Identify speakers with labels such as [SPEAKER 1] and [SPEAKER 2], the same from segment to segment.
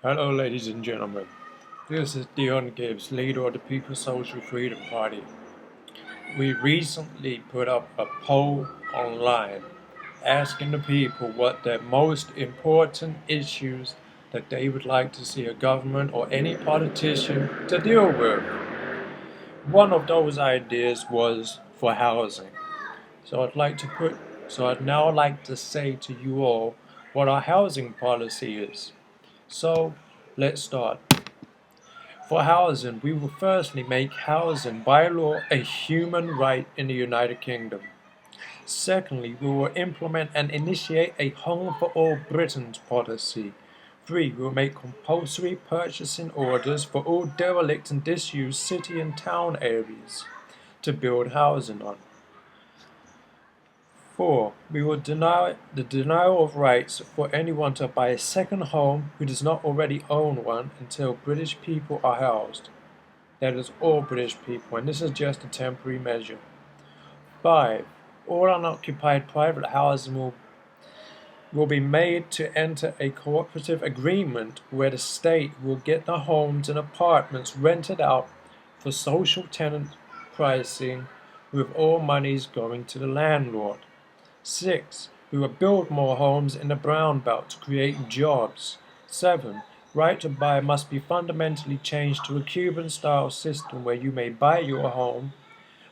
[SPEAKER 1] Hello, ladies and gentlemen. This is Dion Gibbs, leader of the People's Social Freedom Party. We recently put up a poll online asking the people what their most important issues that they would like to see a government or any politician to deal with. One of those ideas was for housing. I'd now like to say to you all what our housing policy is. So let's start. For housing, we will firstly make housing by law a human right in the United Kingdom. Secondly, we will implement and initiate a Home for All Britons policy. 3. We will make compulsory purchasing orders for all derelict and disused city and town areas to build housing on. 4. We will deny the denial of rights for anyone to buy a second home who does not already own one until British people are housed. That is all British people, and this is just a temporary measure. 5. All unoccupied private housing will be made to enter a cooperative agreement where the state will get the homes and apartments rented out for social tenant pricing, with all monies going to the landlord. 6. We will build more homes in the brown belt to create jobs. 7. Right to buy must be fundamentally changed to a Cuban-style system where you may buy your home,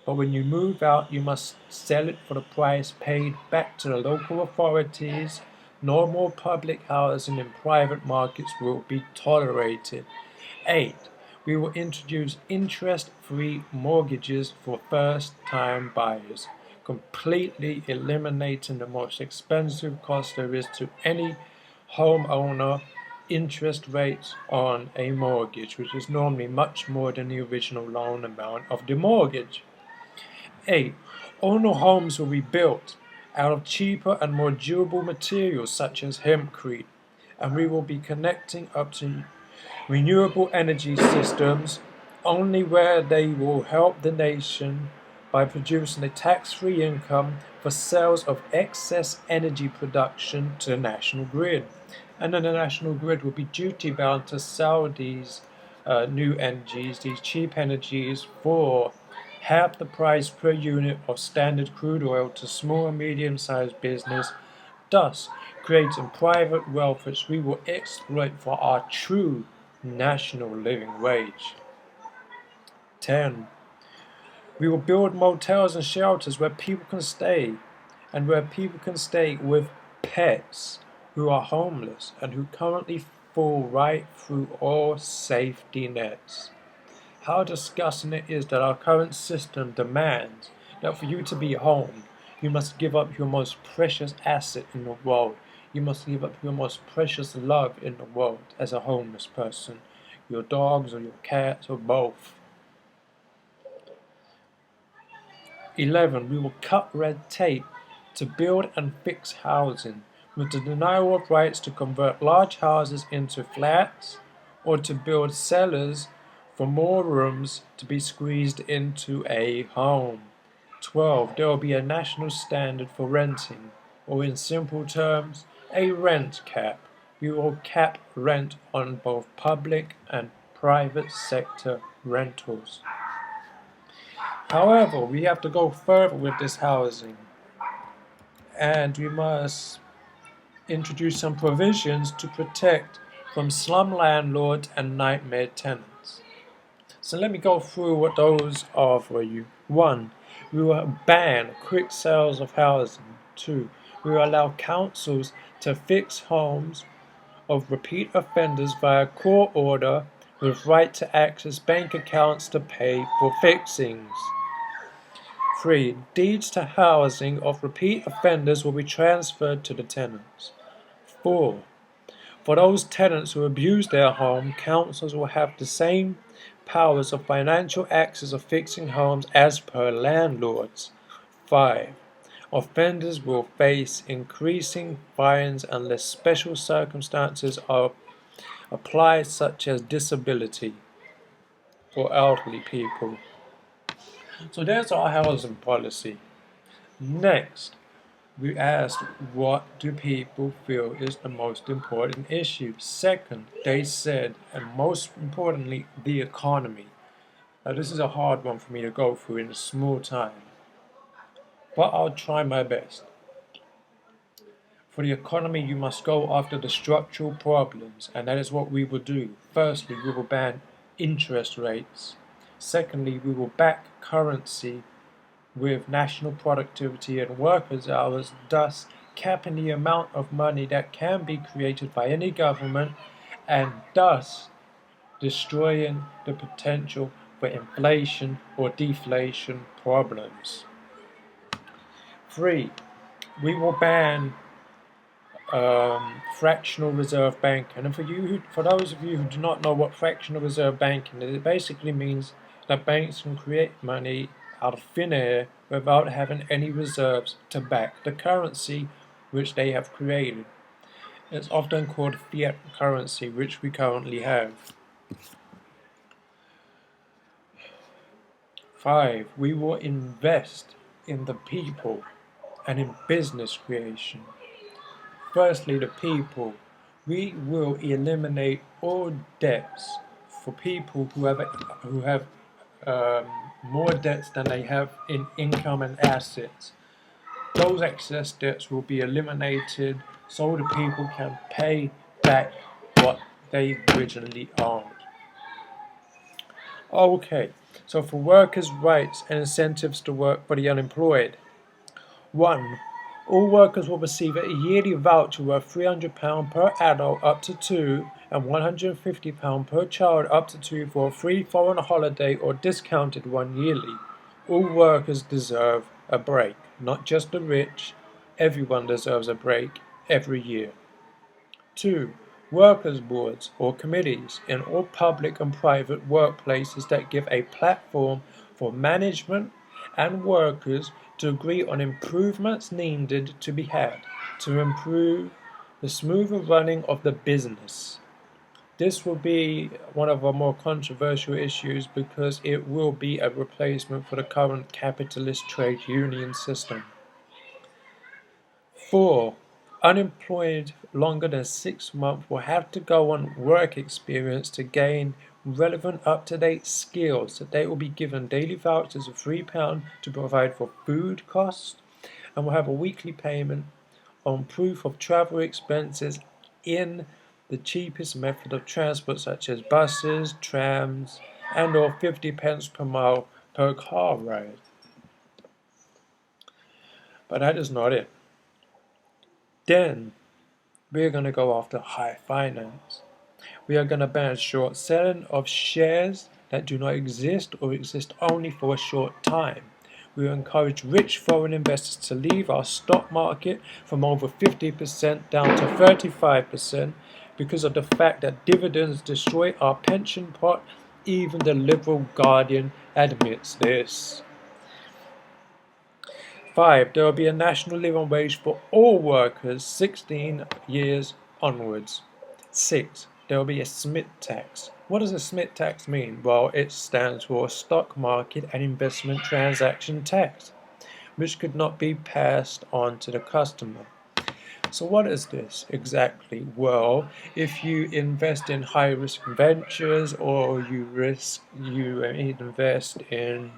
[SPEAKER 1] but when you move out you must sell it for the price paid back to the local authorities. No more public housing in private markets will be tolerated. 8. We will introduce interest-free mortgages for first-time buyers, completely eliminating the most expensive cost there is to any homeowner, interest rates on a mortgage, which is normally much more than the original loan amount of the mortgage. 8. Owner homes will be built out of cheaper and more durable materials such as hempcrete, and we will be connecting up to renewable energy systems only where they will help the nation by producing a tax-free income for sales of excess energy production to the national grid. And then the national grid will be duty-bound to sell these new energies, these cheap energies, for half the price per unit of standard crude oil to small and medium-sized business, thus creating private wealth which we will exploit for our true national living wage. 10. We will build motels and shelters where people can stay, and where people can stay with pets who are homeless and who currently fall right through all safety nets. How disgusting it is that our current system demands that for you to be home, you must give up your most precious asset in the world. You must give up your most precious love in the world as a homeless person, your dogs or your cats or both. 11. We will cut red tape to build and fix housing, with the denial of rights to convert large houses into flats or to build cellars for more rooms to be squeezed into a home. 12. There will be a national standard for renting, or in simple terms, a rent cap. We will cap rent on both public and private sector rentals. However, we have to go further with this housing, and we must introduce some provisions to protect from slum landlords and nightmare tenants. So let me go through what those are for you. 1. We will ban quick sales of housing. 2. We will allow councils to fix homes of repeat offenders via court order with right to access bank accounts to pay for fixings. 3. Deeds to housing of repeat offenders will be transferred to the tenants. 4. For those tenants who abuse their home, councils will have the same powers of financial access of fixing homes as per landlords. 5. Offenders will face increasing fines unless special circumstances are applied, such as disability or elderly people. So there's our housing policy. Next, We asked, what do people feel is the most important issue? Second, they said, and most importantly, the economy. Now, this is a hard one for me to go through in a small time, but I'll try my best. For the economy, you must go after the structural problems, and that is what we will do. Firstly, we will ban interest rates. Secondly, we will back currency with national productivity and workers' hours, thus capping the amount of money that can be created by any government, and thus destroying the potential for inflation or deflation problems. 3. We will ban fractional reserve banking. And for those of you who do not know what fractional reserve banking is, it basically means that banks can create money out of thin air without having any reserves to back the currency which they have created. It's often called fiat currency, which we currently have. 5. We will invest in the people and in business creation. Firstly, the people. We will eliminate all debts for people who have more debts than they have in income and assets. Those excess debts will be eliminated so the people can pay back what they originally owned. Okay, so for workers' rights and incentives to work for the unemployed. 1. All workers will receive a yearly voucher worth £300 per adult up to 2 and £150 per child up to 2 for a free foreign holiday or discounted one yearly. All workers deserve a break, not just the rich. Everyone deserves a break every year. 2. Workers' boards or committees in all public and private workplaces that give a platform for management and workers to agree on improvements needed to be had to improve the smoother running of the business. This will be one of our more controversial issues because it will be a replacement for the current capitalist trade union system. 4. Unemployed longer than 6 months will have to go on work experience to gain relevant up-to-date skills. They will be given daily vouchers of £3 to provide for food costs and will have a weekly payment on proof of travel expenses in the cheapest method of transport such as buses, trams and or 50 pence per mile per car ride. But that is not it. Then we're going to go after high finance. We are going to ban short selling of shares that do not exist or exist only for a short time. We will encourage rich foreign investors to leave our stock market from over 50% down to 35% because of the fact that dividends destroy our pension pot. Even the Liberal Guardian admits this. 5. There will be a national living wage for all workers 16 years onwards. 6. There will be a Smith tax. What does a Smith tax mean? Well, it stands for Stock Market and Investment Transaction Tax, which could not be passed on to the customer. So what is this exactly? Well, if you invest in high-risk ventures or you invest in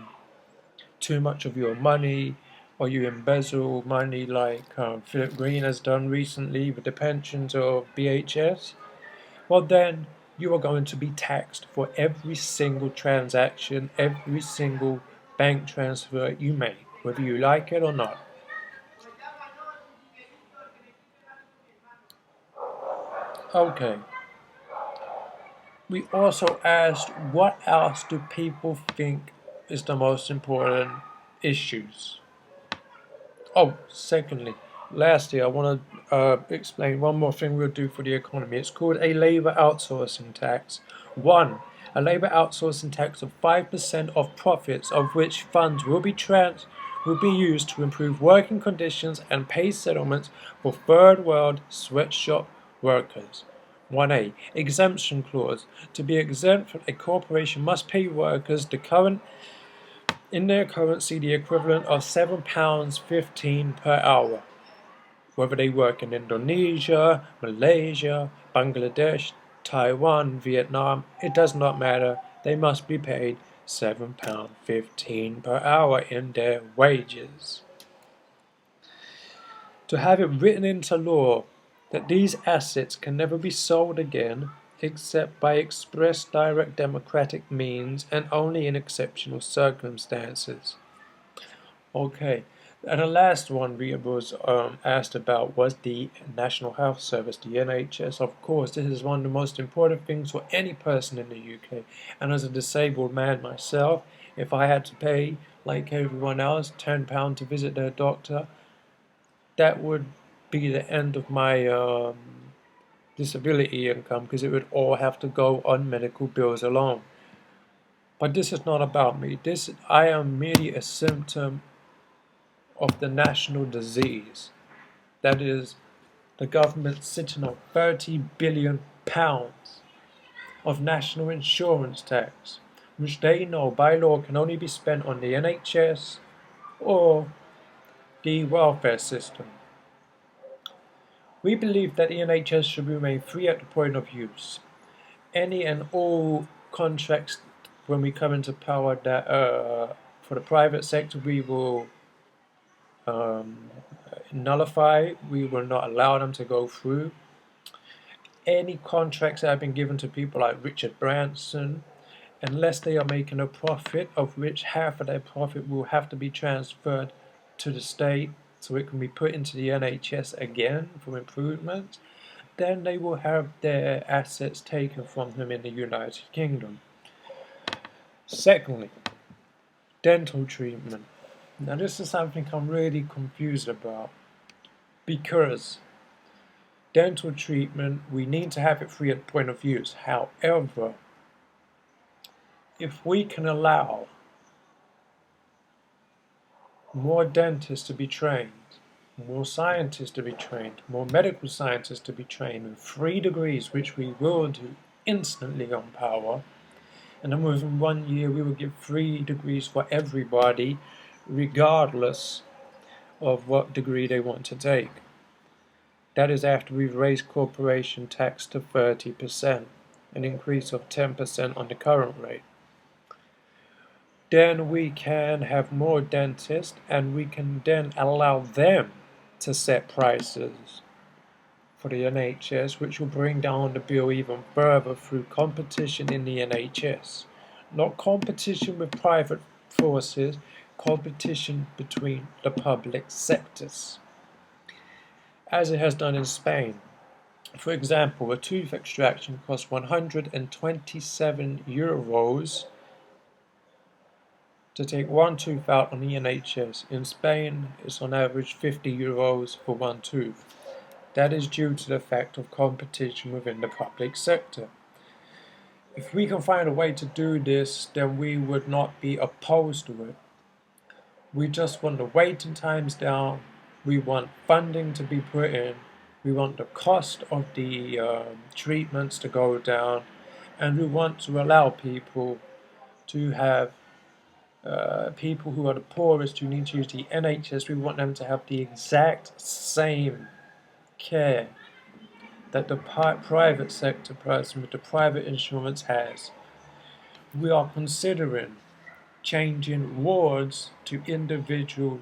[SPEAKER 1] too much of your money, or you embezzle money like Philip Green has done recently with the pensions of BHS, well then you are going to be taxed for every single transaction, every single bank transfer you make, whether you like it or not. Okay. We also asked, what else do people think is the most important issues? Oh, lastly, I want to explain one more thing we'll do for the economy. It's called a labor outsourcing tax. 1. A labor outsourcing tax of 5% of profits, of which funds will be used to improve working conditions and pay settlements for third world sweatshop workers. 1A. Exemption clause. To be exempt, a corporation must pay workers in their currency the equivalent of £7.15 per hour. whether they work in Indonesia, Malaysia, Bangladesh, Taiwan, Vietnam, it does not matter. They must be paid £7.15 per hour in their wages. To have it written into law that these assets can never be sold again except by express direct democratic means and only in exceptional circumstances. Okay, and the last one we was asked about was the National Health Service, the NHS. Of course, this is one of the most important things for any person in the UK. And as a disabled man myself, if I had to pay, like everyone else, £10 to visit their doctor, that would be the end of my disability income, because it would all have to go on medical bills alone. But this is not about me. I am merely a symptom of the national disease. That is, the government sitting on £30 billion of national insurance tax, which they know by law can only be spent on the NHS or the welfare system. We believe that the NHS should remain free at the point of use. Any and all contracts, when we come into power, that for the private sector we will nullify. We will not allow them to go through. Any contracts that have been given to people like Richard Branson, unless they are making a profit, of which half of their profit will have to be transferred to the state so it can be put into the NHS again for improvements, then they will have their assets taken from them in the United Kingdom. Secondly, dental treatment. Now this is something I'm really confused about, because dental treatment, we need to have it free at the point of use. However, if we can allow more dentists to be trained, more scientists to be trained, more medical scientists to be trained with 3 degrees, which we will do instantly on power, and then within 1 year we will give 3 degrees for everybody, regardless of what degree they want to take. That is after we've raised corporation tax to 30%, an increase of 10% on the current rate. Then we can have more dentists, and we can then allow them to set prices for the NHS, which will bring down the bill even further through competition in the NHS. Not competition with private forces, competition between the public sectors, as it has done in Spain. For example, a tooth extraction costs €127 to take one tooth out on the NHS. In Spain, it's on average €50 for one tooth. That is due to the fact of competition within the public sector. If we can find a way to do this, then we would not be opposed to it. We just want the waiting times down. We want funding to be put in. We want the cost of the treatments to go down. And we want to allow people to have people who are the poorest, who need to use the NHS, we want them to have the exact same care that the private sector person with the private insurance has. We are considering changing wards to individual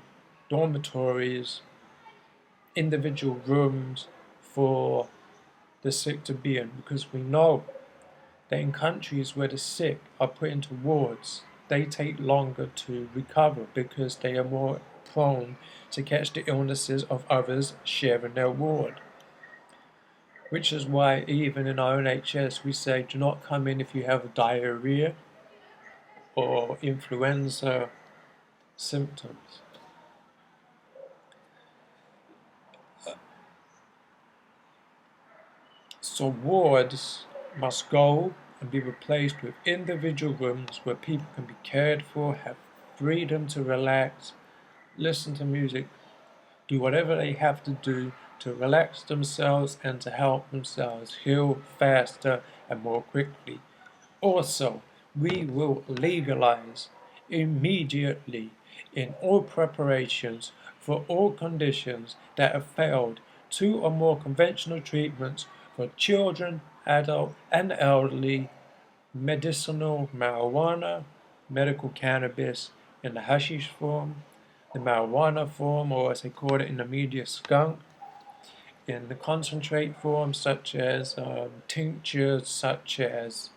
[SPEAKER 1] dormitories, individual rooms for the sick to be in, because we know that in countries where the sick are put into wards, they take longer to recover because they are more prone to catch the illnesses of others sharing their ward. Which is why even in our NHS we say, do not come in if you have diarrhea or influenza symptoms. So wards must go and be replaced with individual rooms where people can be cared for, have freedom to relax, listen to music, do whatever they have to do to relax themselves and to help themselves heal faster and more quickly. Also, we will legalize immediately in all preparations for all conditions that have failed 2 or more conventional treatments for children, adult, and elderly, medicinal marijuana, medical cannabis in the hashish form, the marijuana form, or as they call it in the media, skunk, in the concentrate form, such as tinctures, such as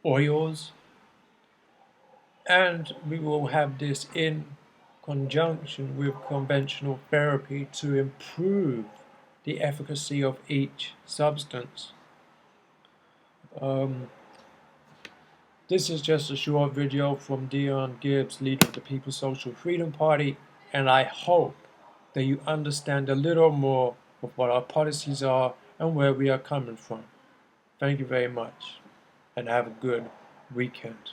[SPEAKER 1] oils, and we will have this in conjunction with conventional therapy to improve the efficacy of each substance. This is just a short video from Dion Gibbs, leader of the People's Social Freedom Party, and I hope that you understand a little more of what our policies are and where we are coming from. Thank you very much, and have a good weekend.